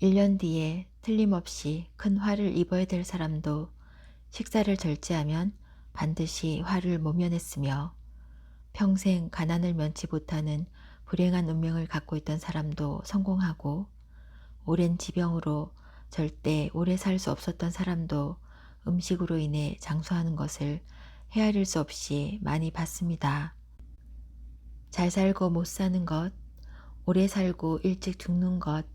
1년 뒤에 틀림없이 큰 화를 입어야 될 사람도 식사를 절제하면 반드시 화를 모면했으며, 평생 가난을 면치 못하는 불행한 운명을 갖고 있던 사람도 성공하고, 오랜 지병으로 절대 오래 살 수 없었던 사람도 음식으로 인해 장수하는 것을 헤아릴 수 없이 많이 봤습니다. 잘 살고 못 사는 것, 오래 살고 일찍 죽는 것,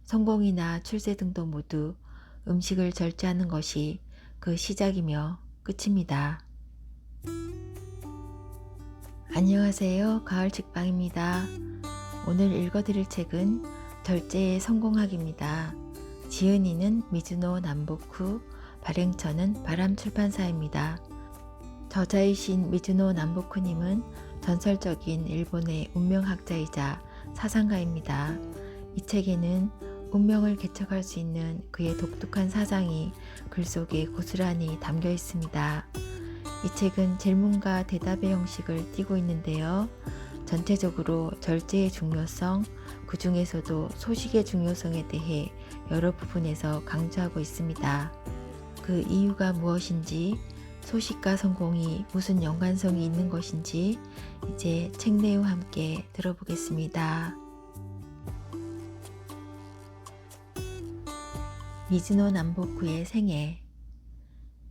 성공이나 출세 등도 모두 음식을 절제하는 것이 그 시작이며 끝입니다. 안녕하세요. 가을 책방입니다. 오늘 읽어드릴 책은 절제의 성공학입니다. 지은이는 미즈노 남보쿠, 발행처는 바람출판사입니다. 저자이신 미즈노 남보쿠님은 전설적인 일본의 운명학자이자 사상가입니다. 이 책에는 운명을 개척할 수 있는 그의 독특한 사상이 글 속에 고스란히 담겨 있습니다. 이 책은 질문과 대답의 형식을 띠고 있는데요. 전체적으로 절제의 중요성, 그 중에서도 소식의 중요성에 대해 여러 부분에서 강조하고 있습니다. 그 이유가 무엇인지, 소식과 성공이 무슨 연관성이 있는 것인지 이제 책 내용 함께 들어보겠습니다. 미즈노 남보쿠의 생애.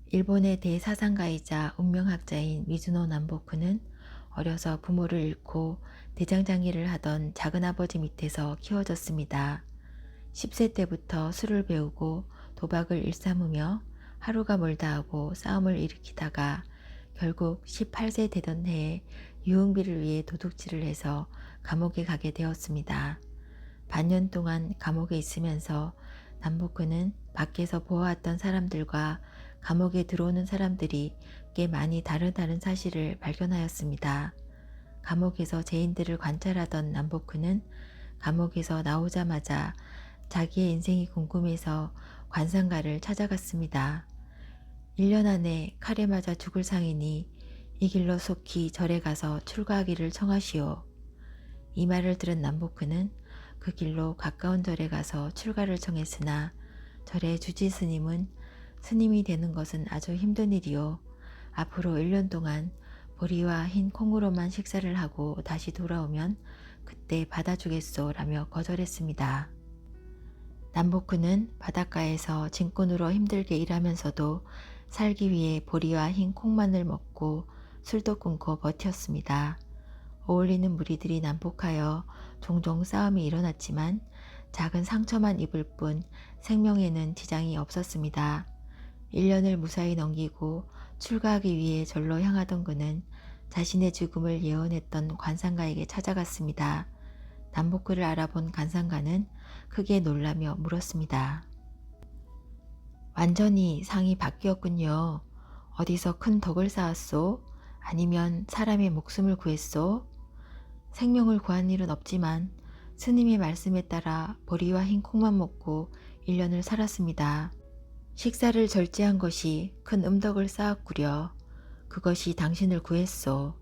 일본의 대사상가이자 운명학자인 미즈노 남보쿠는 어려서 부모를 잃고 대장장이를 하던 작은아버지 밑에서 키워졌습니다. 10세 때부터 술을 배우고 도박을 일삼으며 하루가 멀다 하고 싸움을 일으키다가 결국 18세 되던 해에 유흥비를 위해 도둑질을 해서 감옥에 가게 되었습니다. 반년 동안 감옥에 있으면서 남보쿠는 밖에서 보아왔던 사람들과 감옥에 들어오는 사람들이 꽤 많이 다르다는 사실을 발견하였습니다. 감옥에서 죄인들을 관찰하던 남보쿠는 감옥에서 나오자마자 자기의 인생이 궁금해서 관상가를 찾아갔습니다. 1년 안에 칼에 맞아 죽을 상이니 이 길로 속히 절에 가서 출가하기를 청하시오. 이 말을 들은 남보쿠는 그 길로 가까운 절에 가서 출가를 청했으나 절의 주지 스님은 스님이 되는 것은 아주 힘든 일이요. 앞으로 1년 동안 보리와 흰 콩으로만 식사를 하고 다시 돌아오면 그때 받아주겠소 라며 거절했습니다. 남보쿠는 바닷가에서 짐꾼으로 힘들게 일하면서도 살기 위해 보리와 흰 콩만을 먹고 술도 끊고 버텼습니다. 어울리는 무리들이 난폭하여 종종 싸움이 일어났지만 작은 상처만 입을 뿐 생명에는 지장이 없었습니다. 1년을 무사히 넘기고 출가하기 위해 절로 향하던 그는 자신의 죽음을 예언했던 관상가에게 찾아갔습니다. 남보쿠를 알아본 관상가는 크게 놀라며 물었습니다. 완전히 상이 바뀌었군요. 어디서 큰 덕을 쌓았소? 아니면 사람의 목숨을 구했소? 생명을 구한 일은 없지만 스님의 말씀에 따라 보리와 흰 콩만 먹고 1년을 살았습니다. 식사를 절제한 것이 큰 음덕을 쌓았구려. 그것이 당신을 구했소.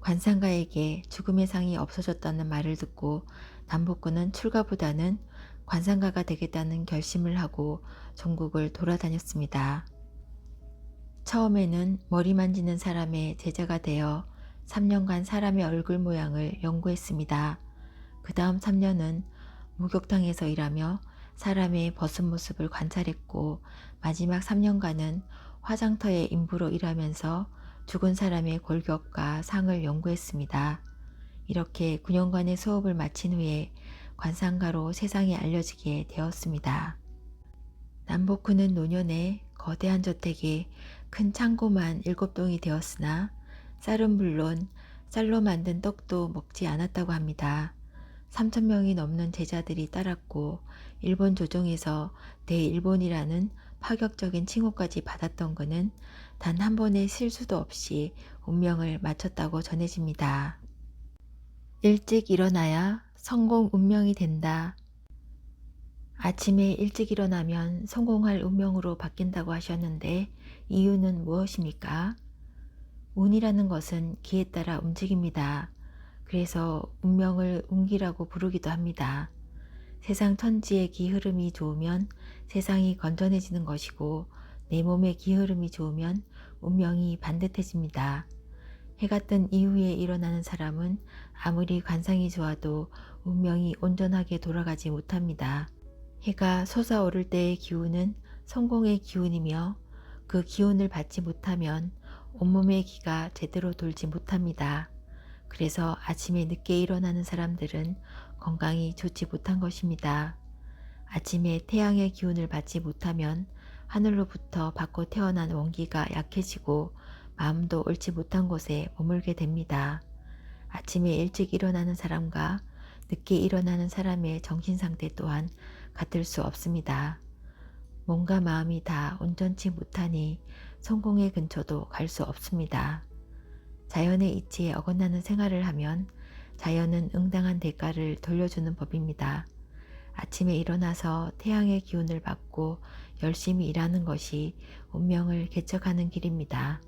관상가에게 죽음의 상이 없어졌다는 말을 듣고 남보쿠는 출가보다는 관상가가 되겠다는 결심을 하고 전국을 돌아다녔습니다. 처음에는 머리 만지는 사람의 제자가 되어 3년간 사람의 얼굴 모양을 연구했습니다. 그 다음 3년은 목욕탕에서 일하며 사람의 벗은 모습을 관찰했고, 마지막 3년간은 화장터의 인부로 일하면서 죽은 사람의 골격과 상을 연구했습니다. 이렇게 9년간의 수업을 마친 후에 관상가로 세상에 알려지게 되었습니다. 남보쿠는 노년에 거대한 저택에 큰 창고만 7동이 되었으나 쌀은 물론 쌀로 만든 떡도 먹지 않았다고 합니다. 3,000명이 넘는 제자들이 따랐고 일본 조정에서 대일본이라는 파격적인 칭호까지 받았던 그는 단 한 번의 실수도 없이 운명을 마쳤다고 전해집니다. 일찍 일어나야 성공 운명이 된다. 아침에 일찍 일어나면 성공할 운명으로 바뀐다고 하셨는데 이유는 무엇입니까? 운이라는 것은 기에 따라 움직입니다. 그래서 운명을 운기라고 부르기도 합니다. 세상 천지의 기 흐름이 좋으면 세상이 건전해지는 것이고 내 몸의 기 흐름이 좋으면 운명이 반듯해집니다. 해가 뜬 이후에 일어나는 사람은 아무리 관상이 좋아도 운명이 온전하게 돌아가지 못합니다. 해가 솟아오를 때의 기운은 성공의 기운이며 그 기운을 받지 못하면 온몸의 기가 제대로 돌지 못합니다. 그래서 아침에 늦게 일어나는 사람들은 건강이 좋지 못한 것입니다. 아침에 태양의 기운을 받지 못하면 하늘로부터 받고 태어난 원기가 약해지고 마음도 옳지 못한 곳에 머물게 됩니다. 아침에 일찍 일어나는 사람과 늦게 일어나는 사람의 정신상태 또한 같을 수 없습니다. 몸과 마음이 다 온전치 못하니 성공의 근처도 갈 수 없습니다. 자연의 이치에 어긋나는 생활을 하면 자연은 응당한 대가를 돌려주는 법입니다. 아침에 일어나서 태양의 기운을 받고 열심히 일하는 것이 운명을 개척하는 길입니다.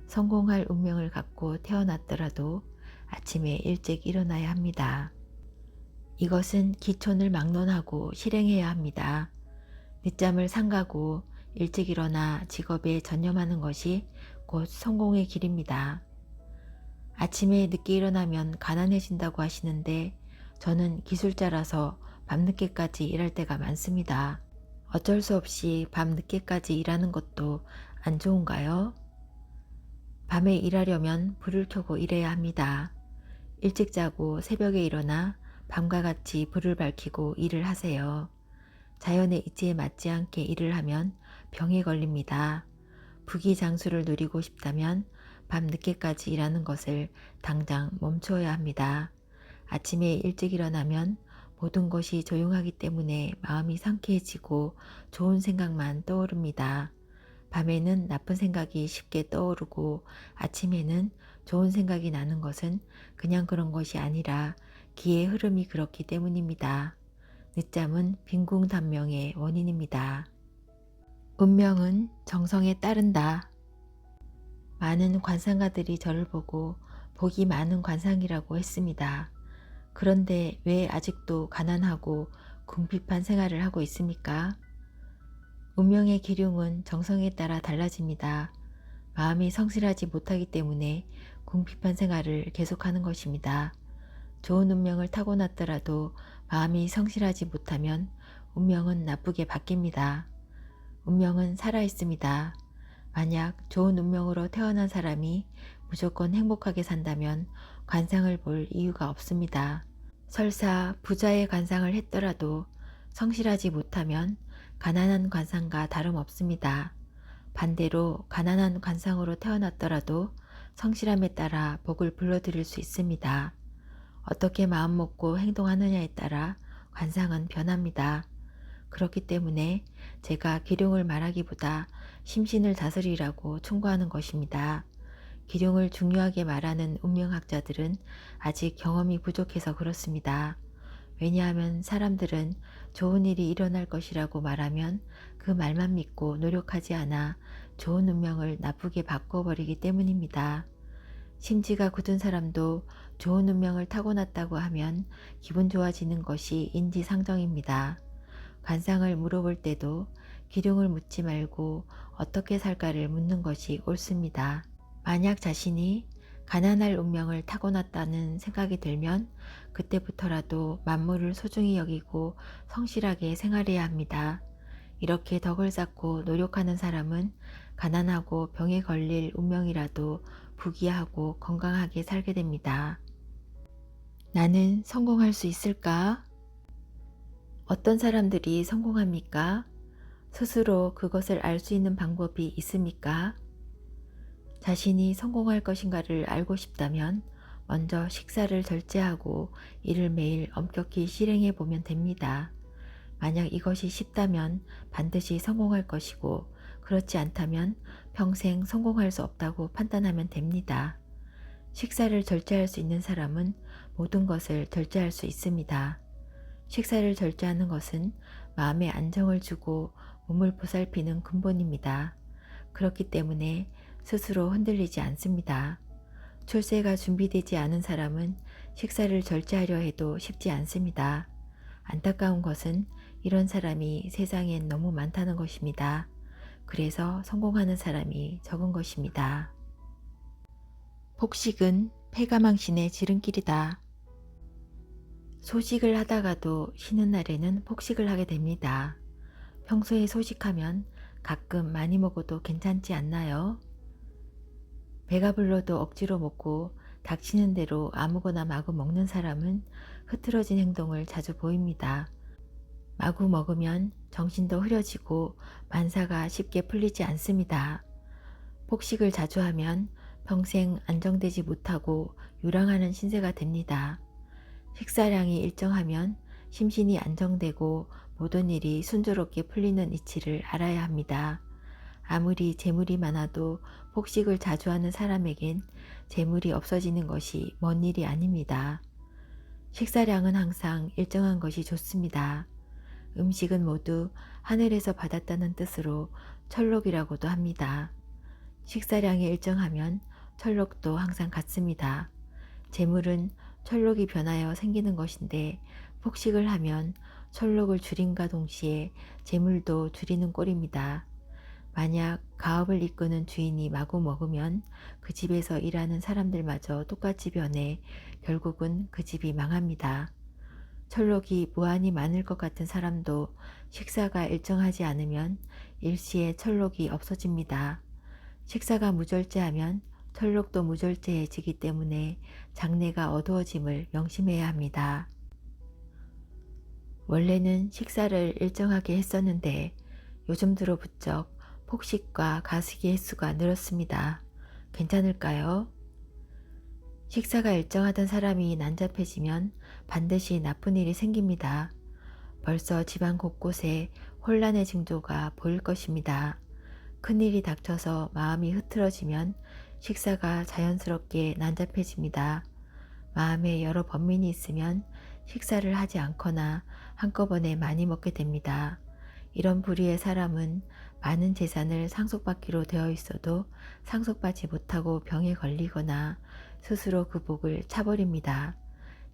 성공할 운명을 갖고 태어났더라도 아침에 일찍 일어나야 합니다. 이것은 기촌을 막론하고 실행해야 합니다. 늦잠을 삼가고 일찍 일어나 직업에 전념하는 것이 곧 성공의 길입니다. 아침에 늦게 일어나면 가난해진다고 하시는데 저는 기술자라서 밤늦게까지 일할 때가 많습니다. 어쩔 수 없이 밤늦게까지 일하는 것도 안 좋은가요? 밤에 일하려면 불을 켜고 일해야 합니다. 일찍 자고 새벽에 일어나 밤과 같이 불을 밝히고 일을 하세요. 자연의 이치에 맞지 않게 일을 하면 병에 걸립니다. 부귀장수를 누리고 싶다면 밤늦게까지 일하는 것을 당장 멈추어야 합니다. 아침에 일찍 일어나면 모든 것이 조용하기 때문에 마음이 상쾌해지고 좋은 생각만 떠오릅니다. 밤에는 나쁜 생각이 쉽게 떠오르고 아침에는 좋은 생각이 나는 것은 그냥 그런 것이 아니라 기의 흐름이 그렇기 때문입니다. 늦잠은 빈궁단명의 원인입니다. 운명은 정성에 따른다. 많은 관상가들이 저를 보고 복이 많은 관상이라고 했습니다. 그런데 왜 아직도 가난하고 궁핍한 생활을 하고 있습니까? 운명의 기륭은 정성에 따라 달라집니다. 마음이 성실하지 못하기 때문에 궁핍한 생활을 계속하는 것입니다. 좋은 운명을 타고났더라도 마음이 성실하지 못하면 운명은 나쁘게 바뀝니다. 운명은 살아있습니다. 만약 좋은 운명으로 태어난 사람이 무조건 행복하게 산다면 관상을 볼 이유가 없습니다. 설사 부자의 관상을 했더라도 성실하지 못하면 가난한 관상과 다름없습니다. 반대로 가난한 관상으로 태어났더라도 성실함에 따라 복을 불러들일 수 있습니다. 어떻게 마음먹고 행동하느냐에 따라 관상은 변합니다. 그렇기 때문에 제가 기륭을 말하기보다 심신을 다스리라고 충고하는 것입니다. 기륭을 중요하게 말하는 운명학자들은 아직 경험이 부족해서 그렇습니다. 왜냐하면 사람들은 좋은 일이 일어날 것이라고 말하면 그 말만 믿고 노력하지 않아 좋은 운명을 나쁘게 바꿔버리기 때문입니다. 심지가 굳은 사람도 좋은 운명을 타고났다고 하면 기분 좋아지는 것이 인지상정입니다. 관상을 물어볼 때도 기륭을 묻지 말고 어떻게 살까를 묻는 것이 옳습니다. 만약 자신이 가난할 운명을 타고났다는 생각이 들면 그때부터라도 만물을 소중히 여기고 성실하게 생활해야 합니다. 이렇게 덕을 쌓고 노력하는 사람은 가난하고 병에 걸릴 운명이라도 부귀하고 건강하게 살게 됩니다. 나는 성공할 수 있을까? 어떤 사람들이 성공합니까? 스스로 그것을 알 수 있는 방법이 있습니까? 자신이 성공할 것인가를 알고 싶다면 먼저 식사를 절제하고 이를 매일 엄격히 실행해 보면 됩니다. 만약 이것이 쉽다면 반드시 성공할 것이고 그렇지 않다면 평생 성공할 수 없다고 판단하면 됩니다. 식사를 절제할 수 있는 사람은 모든 것을 절제할 수 있습니다. 식사를 절제하는 것은 마음에 안정을 주고 몸을 보살피는 근본입니다. 그렇기 때문에 스스로 흔들리지 않습니다. 출세가 준비되지 않은 사람은 식사를 절제하려 해도 쉽지 않습니다. 안타까운 것은 이런 사람이 세상엔 너무 많다는 것입니다. 그래서 성공하는 사람이 적은 것입니다. 폭식은 패가망신의 지름길이다. 소식을 하다가도 쉬는 날에는 폭식을 하게 됩니다. 평소에 소식하면 가끔 많이 먹어도 괜찮지 않나요? 배가 불러도 억지로 먹고 닥치는 대로 아무거나 마구 먹는 사람은 흐트러진 행동을 자주 보입니다. 마구 먹으면 정신도 흐려지고 만사가 쉽게 풀리지 않습니다. 폭식을 자주 하면 평생 안정되지 못하고 유랑하는 신세가 됩니다. 식사량이 일정하면 심신이 안정되고 모든 일이 순조롭게 풀리는 이치를 알아야 합니다. 아무리 재물이 많아도 폭식을 자주 하는 사람에겐 재물이 없어지는 것이 먼 일이 아닙니다. 식사량은 항상 일정한 것이 좋습니다. 음식은 모두 하늘에서 받았다는 뜻으로 철록이라고도 합니다. 식사량이 일정하면 철록도 항상 같습니다. 재물은 철록이 변하여 생기는 것인데 폭식을 하면 철록을 줄임과 동시에 재물도 줄이는 꼴입니다. 만약 가업을 이끄는 주인이 마구 먹으면 그 집에서 일하는 사람들마저 똑같이 변해 결국은 그 집이 망합니다. 철록이 무한히 많을 것 같은 사람도 식사가 일정하지 않으면 일시에 철록이 없어집니다. 식사가 무절제하면 철록도 무절제해지기 때문에 장래가 어두워짐을 명심해야 합니다. 원래는 식사를 일정하게 했었는데 요즘 들어 부쩍 폭식과 가습기 횟수가 늘었습니다. 괜찮을까요? 식사가 일정하던 사람이 난잡해지면 반드시 나쁜 일이 생깁니다. 벌써 집안 곳곳에 혼란의 징조가 보일 것입니다. 큰일이 닥쳐서 마음이 흐트러지면 식사가 자연스럽게 난잡해집니다. 마음에 여러 번민이 있으면 식사를 하지 않거나 한꺼번에 많이 먹게 됩니다. 이런 부류의 사람은 많은 재산을 상속받기로 되어 있어도 상속받지 못하고 병에 걸리거나 스스로 그 복을 차버립니다.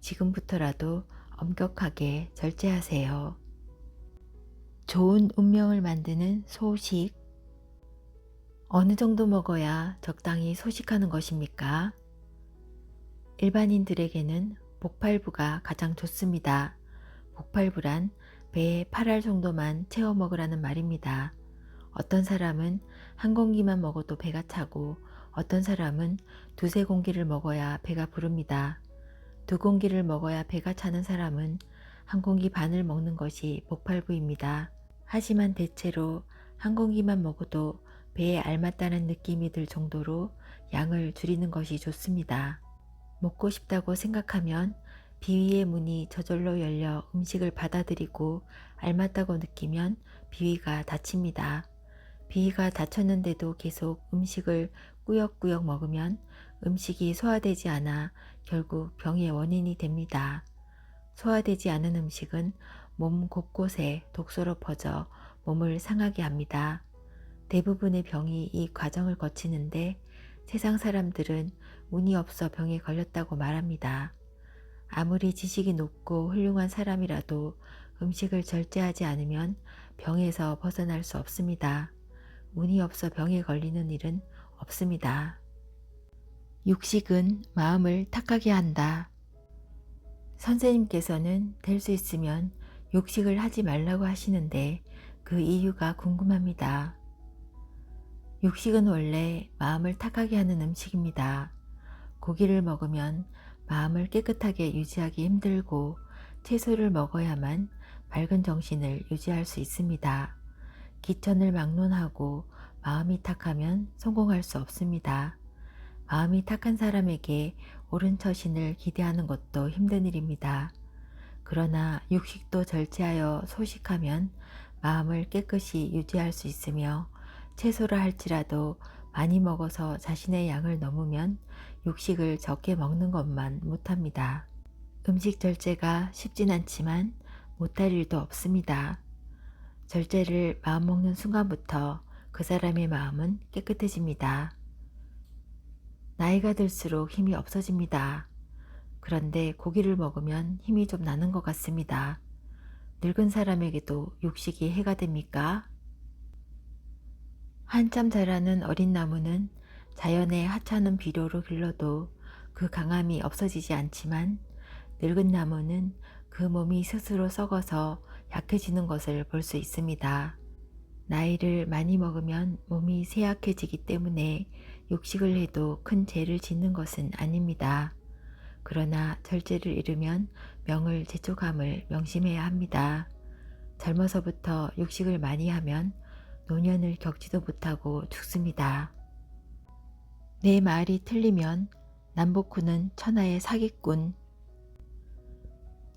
지금부터라도 엄격하게 절제하세요. 좋은 운명을 만드는 소식. 어느 정도 먹어야 적당히 소식하는 것입니까? 일반인들에게는 복팔부가 가장 좋습니다. 복팔부란 배에 8알 정도만 채워 먹으라는 말입니다. 어떤 사람은 한 공기만 먹어도 배가 차고 어떤 사람은 두세 공기를 먹어야 배가 부릅니다. 두 공기를 먹어야 배가 차는 사람은 한 공기 반을 먹는 것이 복팔부입니다. 하지만 대체로 한 공기만 먹어도 배에 알맞다는 느낌이 들 정도로 양을 줄이는 것이 좋습니다. 먹고 싶다고 생각하면 비위의 문이 저절로 열려 음식을 받아들이고 알맞다고 느끼면 비위가 닫힙니다. 비위가 닫혔는데도 계속 음식을 꾸역꾸역 먹으면 음식이 소화되지 않아 결국 병의 원인이 됩니다. 소화되지 않은 음식은 몸 곳곳에 독소로 퍼져 몸을 상하게 합니다. 대부분의 병이 이 과정을 거치는데 세상 사람들은 운이 없어 병에 걸렸다고 말합니다. 아무리 지식이 높고 훌륭한 사람이라도 음식을 절제하지 않으면 병에서 벗어날 수 없습니다. 운이 없어 병에 걸리는 일은 없습니다. 육식은 마음을 탁하게 한다. 선생님께서는 될 수 있으면 육식을 하지 말라고 하시는데 그 이유가 궁금합니다. 육식은 원래 마음을 탁하게 하는 음식입니다. 고기를 먹으면 마음을 깨끗하게 유지하기 힘들고 채소를 먹어야만 맑은 정신을 유지할 수 있습니다. 기천을 막론하고 마음이 탁하면 성공할 수 없습니다. 마음이 탁한 사람에게 옳은 처신을 기대하는 것도 힘든 일입니다. 그러나 육식도 절제하여 소식하면 마음을 깨끗이 유지할 수 있으며 채소라 할지라도 많이 먹어서 자신의 양을 넘으면 육식을 적게 먹는 것만 못합니다. 음식 절제가 쉽진 않지만 못할 일도 없습니다. 절제를 마음먹는 순간부터 그 사람의 마음은 깨끗해집니다. 나이가 들수록 힘이 없어집니다. 그런데 고기를 먹으면 힘이 좀 나는 것 같습니다. 늙은 사람에게도 육식이 해가 됩니까? 한참 자라는 어린 나무는 자연의 하찮은 비료로 길러도 그 강함이 없어지지 않지만 늙은 나무는 그 몸이 스스로 썩어서 약해지는 것을 볼 수 있습니다. 나이를 많이 먹으면 몸이 쇠약해지기 때문에 육식을 해도 큰 죄를 짓는 것은 아닙니다. 그러나 절제를 잃으면 명을 재촉함을 명심해야 합니다. 젊어서부터 육식을 많이 하면 노년을 겪지도 못하고 죽습니다. 내 말이 틀리면 남복후는 천하의 사기꾼.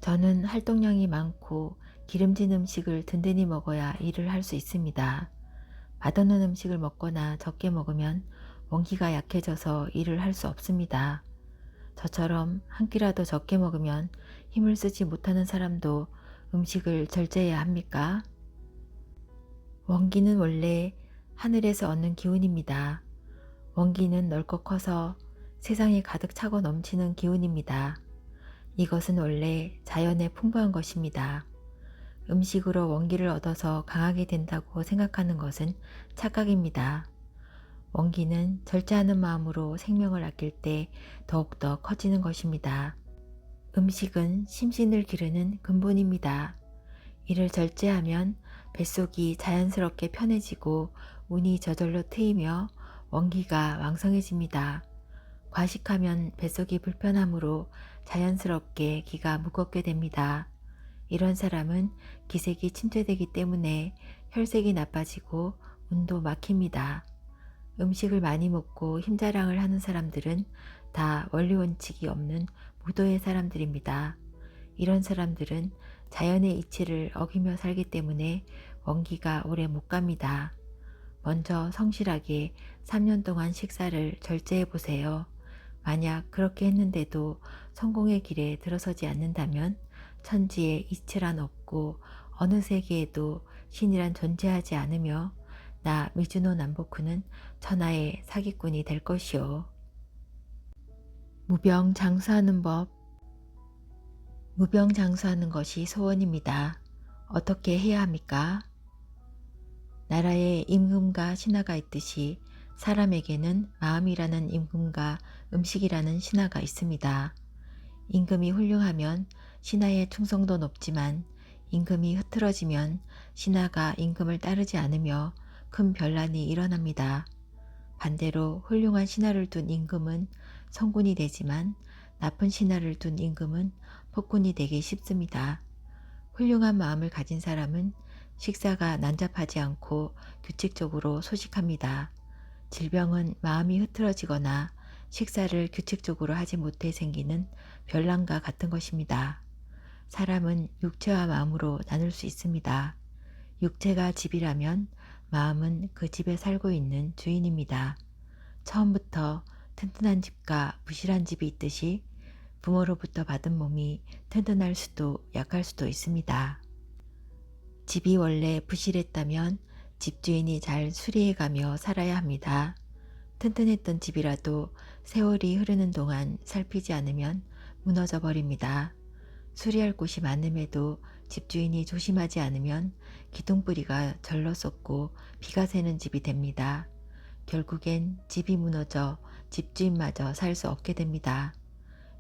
저는 활동량이 많고 기름진 음식을 든든히 먹어야 일을 할 수 있습니다. 맛없는 음식을 먹거나 적게 먹으면 원기가 약해져서 일을 할 수 없습니다. 저처럼 한 끼라도 적게 먹으면 힘을 쓰지 못하는 사람도 음식을 절제해야 합니까? 원기는 원래 하늘에서 얻는 기운입니다. 원기는 넓고 커서 세상에 가득 차고 넘치는 기운입니다. 이것은 원래 자연에 풍부한 것입니다. 음식으로 원기를 얻어서 강하게 된다고 생각하는 것은 착각입니다. 원기는 절제하는 마음으로 생명을 아낄 때 더욱더 커지는 것입니다. 음식은 심신을 기르는 근본입니다. 이를 절제하면 뱃속이 자연스럽게 편해지고 운이 저절로 트이며 원기가 왕성해집니다. 과식하면 뱃속이 불편하므로 자연스럽게 기가 무겁게 됩니다. 이런 사람은 기색이 침체되기 때문에 혈색이 나빠지고 운도 막힙니다. 음식을 많이 먹고 힘자랑을 하는 사람들은 다 원리원칙이 없는 무도의 사람들입니다. 이런 사람들은 자연의 이치를 어기며 살기 때문에 원기가 오래 못 갑니다. 먼저 성실하게 3년 동안 식사를 절제해 보세요. 만약 그렇게 했는데도 성공의 길에 들어서지 않는다면 천지에 이치란 없고 어느 세계에도 신이란 존재하지 않으며 나 미즈노 남보쿠는 천하의 사기꾼이 될 것이요. 무병장수하는 법. 무병장수하는 것이 소원입니다. 어떻게 해야 합니까? 나라에 임금과 신하가 있듯이 사람에게는 마음이라는 임금과 음식이라는 신하가 있습니다. 임금이 훌륭하면 신하의 충성도 높지만 임금이 흐트러지면 신하가 임금을 따르지 않으며 큰 변란이 일어납니다. 반대로 훌륭한 신하를 둔 임금은 성군이 되지만 나쁜 신하를 둔 임금은 폭군이 되기 쉽습니다. 훌륭한 마음을 가진 사람은 식사가 난잡하지 않고 규칙적으로 소식합니다. 질병은 마음이 흐트러지거나 식사를 규칙적으로 하지 못해 생기는 별난과 같은 것입니다. 사람은 육체와 마음으로 나눌 수 있습니다. 육체가 집이라면 마음은 그 집에 살고 있는 주인입니다. 처음부터 튼튼한 집과 부실한 집이 있듯이 부모로부터 받은 몸이 튼튼할 수도 약할 수도 있습니다. 집이 원래 부실했다면 집주인이 잘 수리해가며 살아야 합니다. 튼튼했던 집이라도 세월이 흐르는 동안 살피지 않으면 무너져 버립니다. 수리할 곳이 많음에도 집주인이 조심하지 않으면 기둥뿌리가 절로 썩고 비가 새는 집이 됩니다. 결국엔 집이 무너져 집주인마저 살 수 없게 됩니다.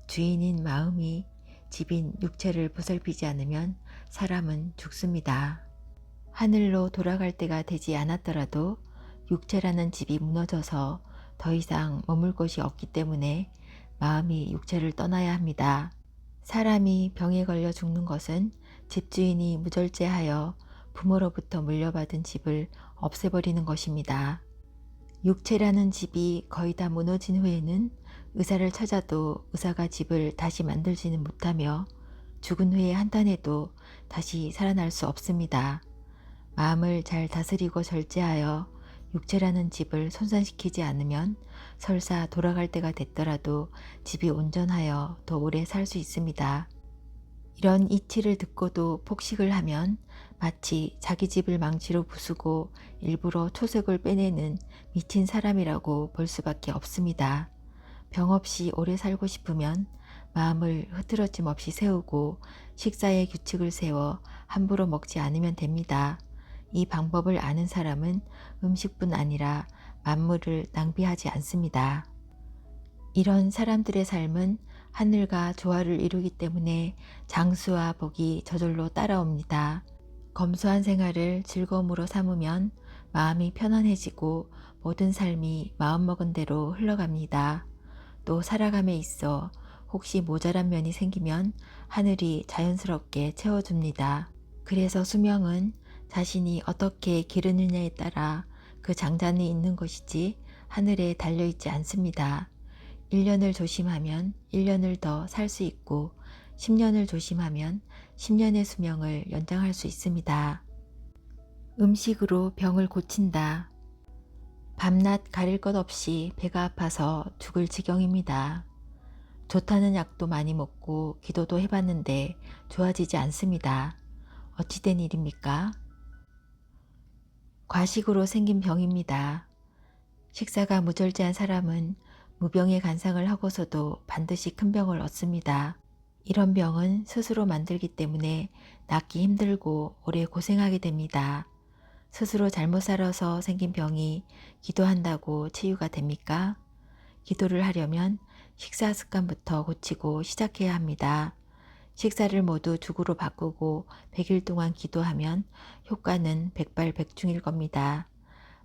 주인인 마음이 집인 육체를 보살피지 않으면 사람은 죽습니다. 하늘로 돌아갈 때가 되지 않았더라도 육체라는 집이 무너져서 더 이상 머물 곳이 없기 때문에 마음이 육체를 떠나야 합니다. 사람이 병에 걸려 죽는 것은 집주인이 무절제하여 부모로부터 물려받은 집을 없애버리는 것입니다. 육체라는 집이 거의 다 무너진 후에는 의사를 찾아도 의사가 집을 다시 만들지는 못하며 죽은 후에 한탄해도 다시 살아날 수 없습니다. 마음을 잘 다스리고 절제하여 육체라는 집을 손상시키지 않으면 설사 돌아갈 때가 됐더라도 집이 온전하여 더 오래 살 수 있습니다. 이런 이치를 듣고도 폭식을 하면 마치 자기 집을 망치로 부수고 일부러 초석을 빼내는 미친 사람이라고 볼 수밖에 없습니다. 병 없이 오래 살고 싶으면 마음을 흐트러짐 없이 세우고 식사의 규칙을 세워 함부로 먹지 않으면 됩니다. 이 방법을 아는 사람은 음식뿐 아니라 만물을 낭비하지 않습니다. 이런 사람들의 삶은 하늘과 조화를 이루기 때문에 장수와 복이 저절로 따라옵니다. 검소한 생활을 즐거움으로 삼으면 마음이 편안해지고 모든 삶이 마음먹은 대로 흘러갑니다. 또 살아감에 있어 혹시 모자란 면이 생기면 하늘이 자연스럽게 채워줍니다. 그래서 수명은 자신이 어떻게 기르느냐에 따라 그 장단이 있는 것이지 하늘에 달려있지 않습니다. 1년을 조심하면 1년을 더 살 수 있고 10년을 조심하면 10년의 수명을 연장할 수 있습니다. 음식으로 병을 고친다. 밤낮 가릴 것 없이 배가 아파서 죽을 지경입니다. 좋다는 약도 많이 먹고 기도도 해봤는데 좋아지지 않습니다. 어찌된 일입니까? 과식으로 생긴 병입니다. 식사가 무절제한 사람은 무병의 간상을 하고서도 반드시 큰 병을 얻습니다. 이런 병은 스스로 만들기 때문에 낫기 힘들고 오래 고생하게 됩니다. 스스로 잘못 살아서 생긴 병이 기도한다고 치유가 됩니까? 기도를 하려면 식사 습관부터 고치고 시작해야 합니다. 식사를 모두 죽으로 바꾸고 100일 동안 기도하면 효과는 백발백중일 겁니다.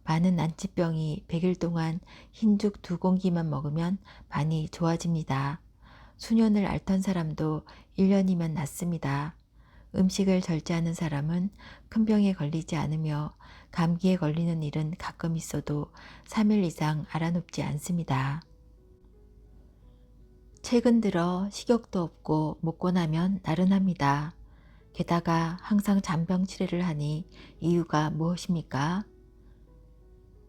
많은 난치병이 100일 동안 흰죽 2공기만 먹으면 많이 좋아집니다. 수년을 앓던 사람도 1년이면 낫습니다. 음식을 절제하는 사람은 큰 병에 걸리지 않으며 감기에 걸리는 일은 가끔 있어도 3일 이상 알아눕지 않습니다. 최근 들어 식욕도 없고 먹고 나면 나른합니다. 게다가 항상 잔병 치레를 하니 이유가 무엇입니까?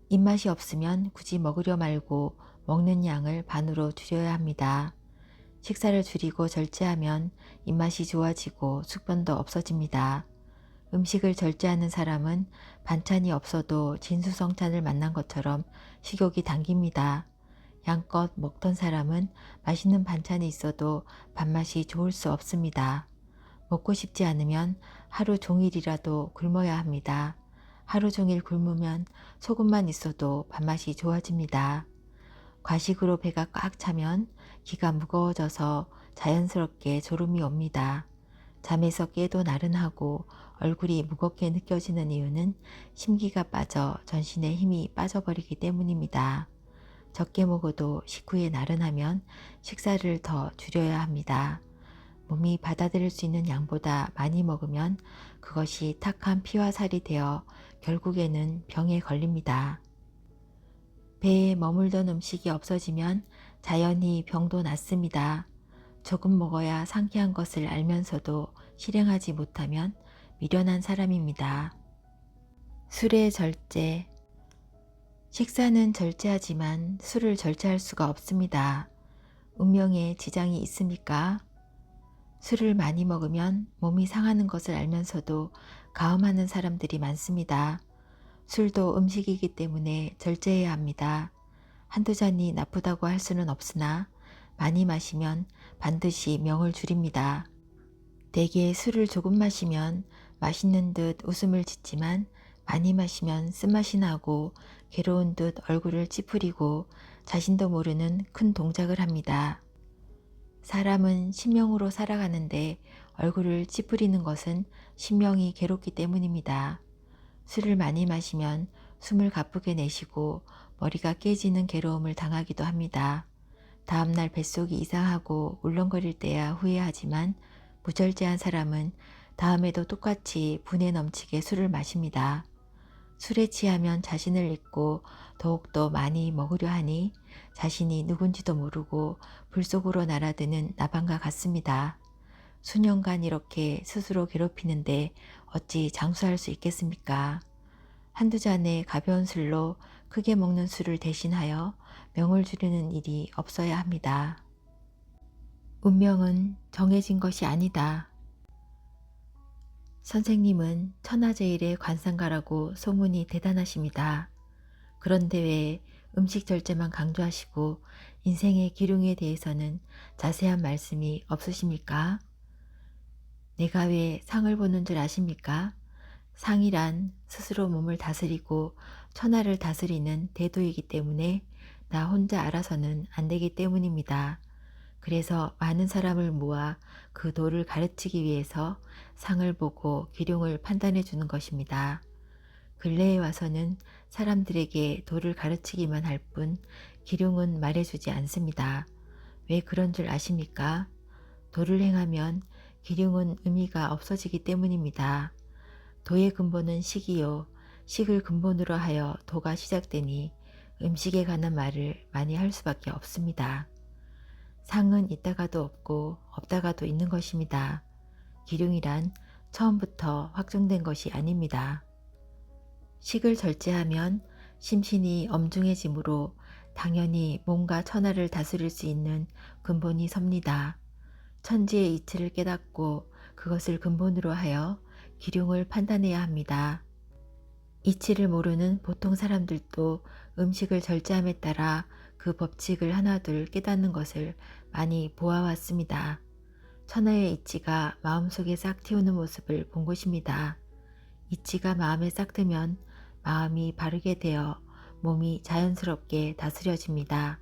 입맛이 없으면 굳이 먹으려 말고 먹는 양을 반으로 줄여야 합니다. 식사를 줄이고 절제하면 입맛이 좋아지고 숙변도 없어집니다. 음식을 절제하는 사람은 반찬이 없어도 진수성찬을 만난 것처럼 식욕이 당깁니다. 양껏 먹던 사람은 맛있는 반찬이 있어도 밥맛이 좋을 수 없습니다. 먹고 싶지 않으면 하루 종일이라도 굶어야 합니다. 하루 종일 굶으면 소금만 있어도 밥맛이 좋아집니다. 과식으로 배가 꽉 차면 기가 무거워져서 자연스럽게 졸음이 옵니다. 잠에서 깨도 나른하고 얼굴이 무겁게 느껴지는 이유는 심기가 빠져 전신에 힘이 빠져버리기 때문입니다. 적게 먹어도 식후에 나른하면 식사를 더 줄여야 합니다. 몸이 받아들일 수 있는 양보다 많이 먹으면 그것이 탁한 피와 살이 되어 결국에는 병에 걸립니다. 배에 머물던 음식이 없어지면 자연히 병도 낫습니다. 조금 먹어야 상쾌한 것을 알면서도 실행하지 못하면 미련한 사람입니다. 술의 절제. 식사는 절제하지만 술을 절제할 수가 없습니다. 운명에 지장이 있습니까? 술을 많이 먹으면 몸이 상하는 것을 알면서도 가음하는 사람들이 많습니다. 술도 음식이기 때문에 절제해야 합니다. 한두 잔이 나쁘다고 할 수는 없으나 많이 마시면 반드시 명을 줄입니다. 대개 술을 조금 마시면 맛있는 듯 웃음을 짓지만 많이 마시면 쓴맛이 나고 괴로운 듯 얼굴을 찌푸리고 자신도 모르는 큰 동작을 합니다. 사람은 신명으로 살아가는데 얼굴을 찌푸리는 것은 신명이 괴롭기 때문입니다. 술을 많이 마시면 숨을 가쁘게 내쉬고 머리가 깨지는 괴로움을 당하기도 합니다. 다음날 뱃속이 이상하고 울렁거릴 때야 후회하지만 무절제한 사람은 다음에도 똑같이 분에 넘치게 술을 마십니다. 술에 취하면 자신을 잊고 더욱더 많이 먹으려 하니 자신이 누군지도 모르고 불 속으로 날아드는 나방과 같습니다. 수년간 이렇게 스스로 괴롭히는데 어찌 장수할 수 있겠습니까? 한두 잔의 가벼운 술로 크게 먹는 술을 대신하여 명을 줄이는 일이 없어야 합니다. 운명은 정해진 것이 아니다. 선생님은 천하제일의 관상가라고 소문이 대단하십니다. 그런데 왜 음식 절제만 강조하시고 인생의 기륭에 대해서는 자세한 말씀이 없으십니까? 내가 왜 상을 보는 줄 아십니까? 상이란 스스로 몸을 다스리고 천하를 다스리는 대도이기 때문에 나 혼자 알아서는 안 되기 때문입니다. 그래서 많은 사람을 모아 그 도를 가르치기 위해서 상을 보고 기룡을 판단해 주는 것입니다. 근래에 와서는 사람들에게 도를 가르치기만 할 뿐 기룡은 말해주지 않습니다. 왜 그런 줄 아십니까? 도를 행하면 기룡은 의미가 없어지기 때문입니다. 도의 근본은 식이요. 식을 근본으로 하여 도가 시작되니 음식에 관한 말을 많이 할 수밖에 없습니다. 상은 있다가도 없고 없다가도 있는 것입니다. 기륭이란 처음부터 확정된 것이 아닙니다. 식을 절제하면 심신이 엄중해지므로 당연히 몸과 천하를 다스릴 수 있는 근본이 섭니다. 천지의 이치를 깨닫고 그것을 근본으로 하여 기륭을 판단해야 합니다. 이치를 모르는 보통 사람들도 음식을 절제함에 따라 그 법칙을 하나둘 깨닫는 것을 많이 보아왔습니다. 천하의 이치가 마음속에 싹 틔우는 모습을 본 것입니다. 이치가 마음에 싹 트면 마음이 바르게 되어 몸이 자연스럽게 다스려집니다.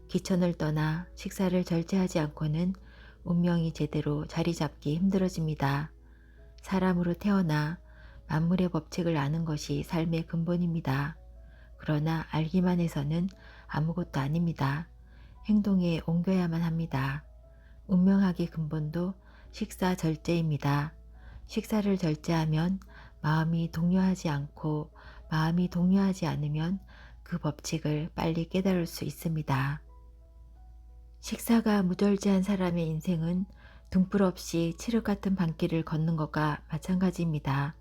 기천을 떠나 식사를 절제하지 않고는 운명이 제대로 자리 잡기 힘들어집니다. 사람으로 태어나 만물의 법칙을 아는 것이 삶의 근본입니다. 그러나 알기만 해서는 아무것도 아닙니다. 행동에 옮겨야만 합니다. 운명학의 근본도 식사 절제입니다. 식사를 절제하면 마음이 동요하지 않고 마음이 동요하지 않으면 그 법칙을 빨리 깨달을 수 있습니다. 식사가 무절제한 사람의 인생은 등불 없이 칠흑 같은 밤길을 걷는 것과 마찬가지입니다.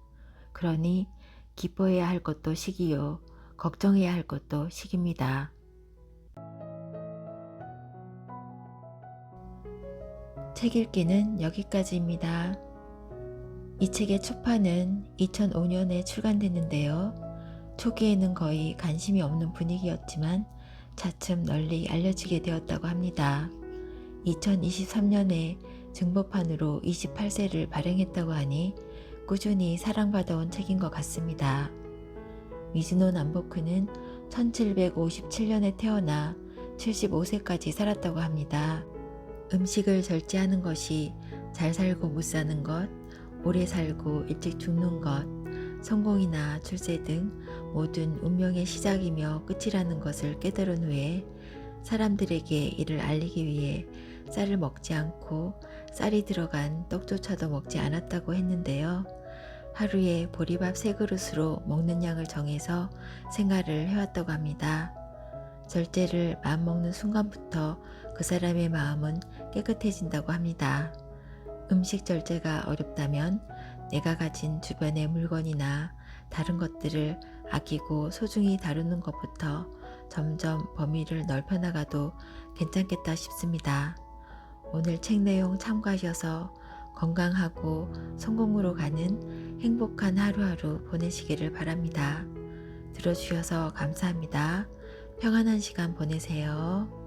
그러니 기뻐해야 할 것도 식이요. 걱정해야 할 것도 식입니다. 책 읽기는 여기까지입니다. 이 책의 초판은 2005년에 출간됐는데요. 초기에는 거의 관심이 없는 분위기였지만 차츰 널리 알려지게 되었다고 합니다. 2023년에 증보판으로 28세를 발행했다고 하니 꾸준히 사랑받아온 책인 것 같습니다. 미즈노 남보크는 1757년에 태어나 75세까지 살았다고 합니다. 음식을 절제하는 것이 잘 살고 못 사는 것, 오래 살고 일찍 죽는 것, 성공이나 출세 등 모든 운명의 시작이며 끝이라는 것을 깨달은 후에 사람들에게 이를 알리기 위해 쌀을 먹지 않고 쌀이 들어간 떡조차도 먹지 않았다고 했는데요. 하루에 보리밥 3그릇으로 먹는 양을 정해서 생활을 해왔다고 합니다. 절제를 마음먹는 순간부터 그 사람의 마음은 깨끗해진다고 합니다. 음식 절제가 어렵다면 내가 가진 주변의 물건이나 다른 것들을 아끼고 소중히 다루는 것부터 점점 범위를 넓혀나가도 괜찮겠다 싶습니다. 오늘 책 내용 참고하셔서 건강하고 성공으로 가는 행복한 하루하루 보내시기를 바랍니다. 들어주셔서 감사합니다. 평안한 시간 보내세요.